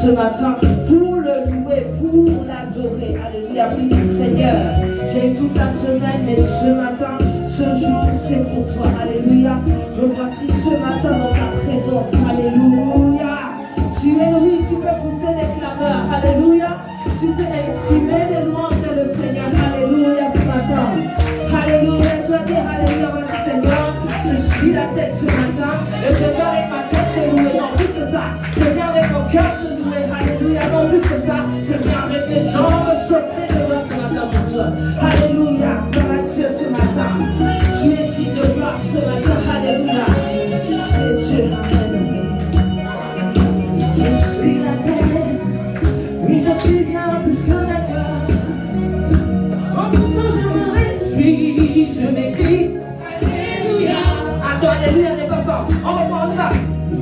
ce matin pour le louer, pour l'adorer. Alléluia, oui Seigneur. J'ai eu toute la semaine, mais ce matin, ce jour, c'est pour toi. Alléluia. Me voici ce matin dans ta présence. Alléluia. Tu es oui, tu peux pousser des clameurs. Alléluia. Tu peux exprimer des louanges à le Seigneur. Alléluia ce matin. Alléluia. Tu as dit Alléluia. Voici Seigneur. Je suis la tête ce matin. Et je viens avec ma tête te louer. Non plus que ça. Je viens avec mon cœur te louer. Alléluia. Non plus que ça. Je viens avec mes jambes sauter devant ce matin pour toi. Alléluia. Gloire à Dieu ce matin. Tu es digne de gloire ce matin. Alléluia. Tu es Dieu. Amen. Je suis la terre. Oui, je suis bien plus que d'accord. En tout temps, je me réjouis. Je m'écris. Alléluia. Attends, Alléluia n'est pas fort. On y va.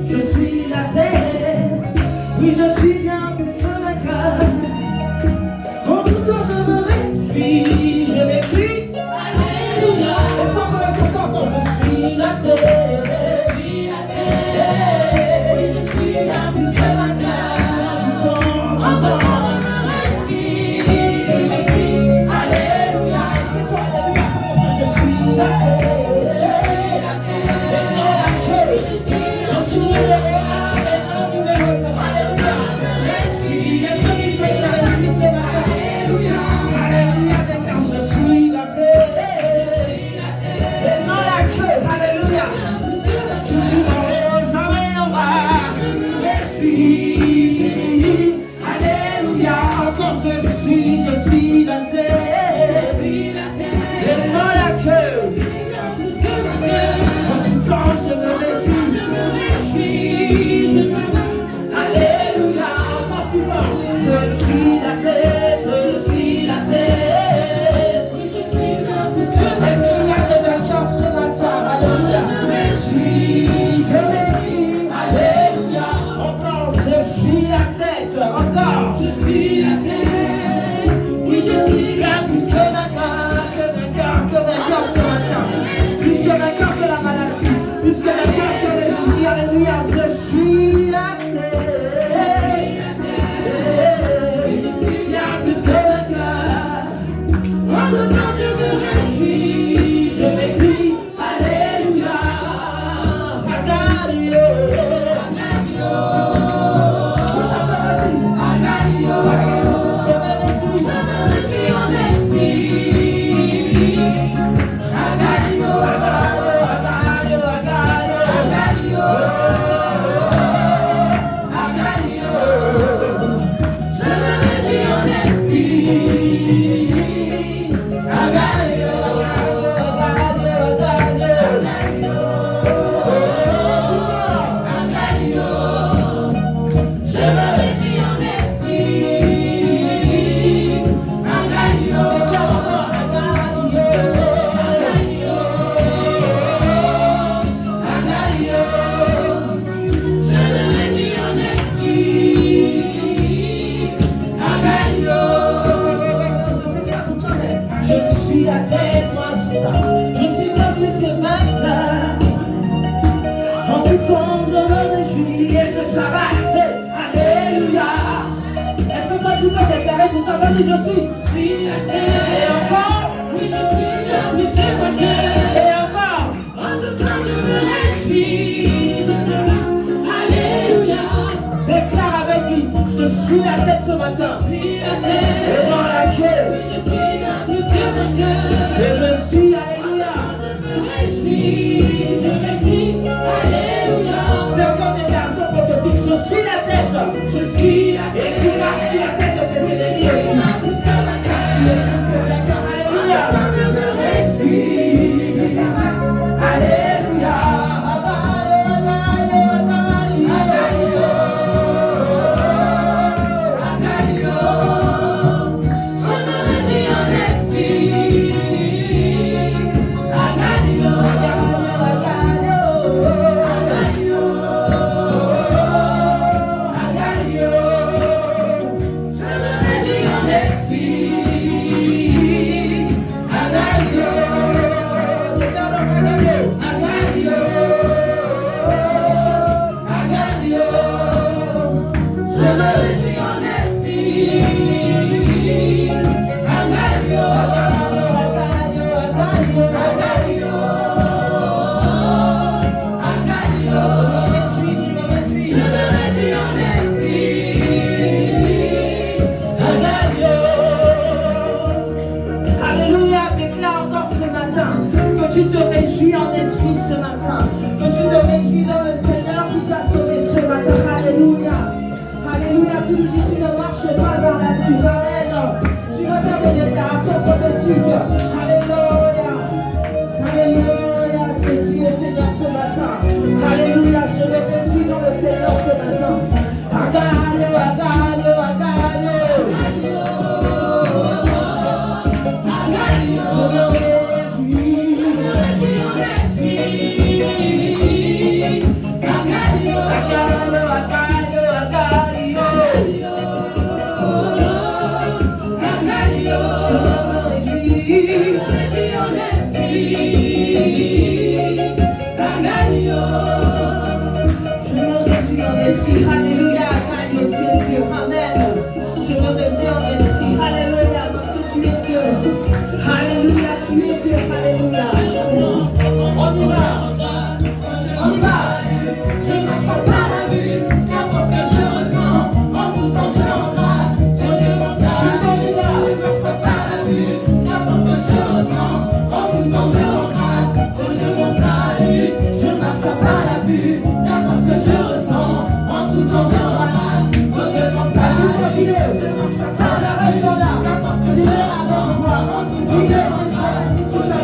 Je suis la terre. Oui, je suis bien plus que d'accord. En tout temps, je me réjouis. Je m'écris. Alléluia. Est-ce qu'on peut la chanter ensemble? Je suis la terre. Je suis la terre. Oui, je suis bien plus que d'accord. En tout temps, je me réjouis. Je m'écris. Alléluia. Est-ce que tu as Alléluia pour moi? Je suis la terre. Je suis la terre. Et encore. Oui, je suis le plus que ma cœur. Et encore. En tout temps, je me réjouis. Alléluia. Déclare avec lui. Je suis la tête ce matin. Je suis la terre. Et dans la queue. Oui, je suis le plus que ma cœur. Et je suis, alléluia. Je me réjouis. Je m'écris. Alléluia. C'est encore mes garçons prophétiques. Je suis la tête. Je suis la tête. Et tu marches sur la tête de tes ennemis. Amen. Alléluia, tu nous dis tu ne marches pas dans la nuit. Amen. Tu vas faire des déclarations prophétiques. Alléluia. Alléluia. Jésus est Seigneur ce matin. Alléluia. Je me réjouis dans le Seigneur ce matin. Agalio, agalio, agalio. Je me réjouis en esprit. Agalio, agalio, agalio, agalio. Je me réjouis en esprit. Agalio. Je me réjouis en esprit. Alléluia. Agalio, tu es Dieu. Amen. Je me réjouis en esprit. Alléluia. Parce que tu es Dieu. Alléluia. Tu es Dieu. Alléluia. On y va. On y va. Je ne marche pas la vue. Qu'importe que je ressens. En tout temps, je regarde. Ton Dieu mon salut. On y va. Je ne marche pas la vue. Qu'importe que je ressens. En tout temps, je regarde. Ton Dieu mon salut. Je ne marche pas la vue. Qu'importe que je ressens. En tout temps, je regarde. Ton Dieu mon salut. Je ne marche pas la vue. Dis-le avec foi. Dis-le, c'est sur ta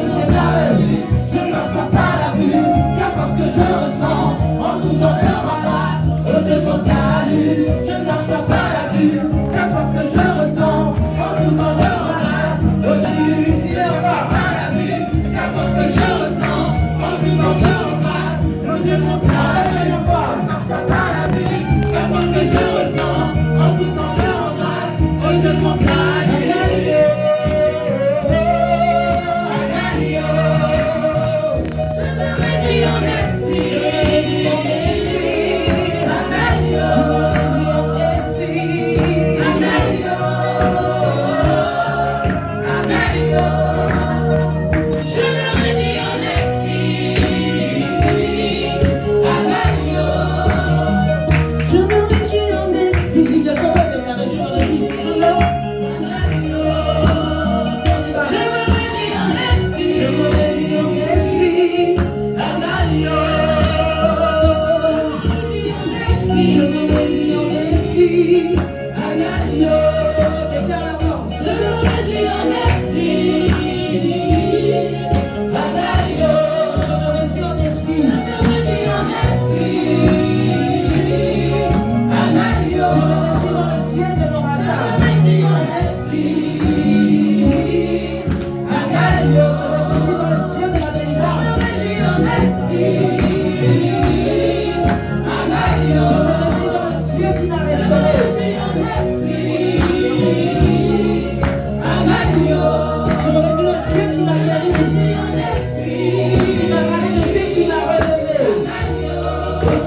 vie. Je ne marche pas la vue. Qu'importe ce que je ressens. En tout temps, je regarde. Ton Dieu mon salut. Je ne marche pas la vue. Qu'importe ce que je ressens. En tout temps, je regarde. Ton Dieu, dis-le pas la vue. Qu'importe ce que je ressens. En tout temps, je regarde. Ton Dieu mon salut. Je ne marche pas la vue. Qu'importe ce que je ressens. En tout temps, je regarde. Ton Dieu mon salut.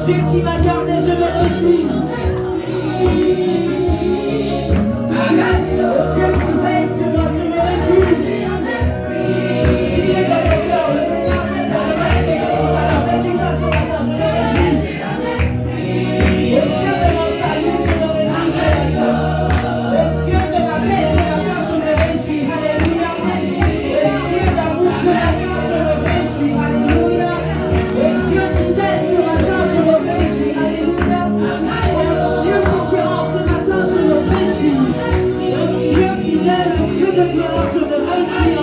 Dieu qui m'a gardé, je me réjouis. Dieu qui veille sur moi, je me réjouis. S'il est dans mon cœur, le Seigneur fait sa réveil et je ne pas la réjouir pas ce matin, je me réjouis. Le Dieu de mon salut, je me réjouis ce matin. Le Dieu de ma paix ce matin, je me réjouis. Alléluia. Le Dieu d'amour ce matin, je me réjouis. Alléluia. Le Dieu fidèle ce matin, je me réjouis. Alléluia. Le Dieu conquérant ce matin, je me réjouis. Le Dieu fidèle, le Dieu de gloire, je me réjouis.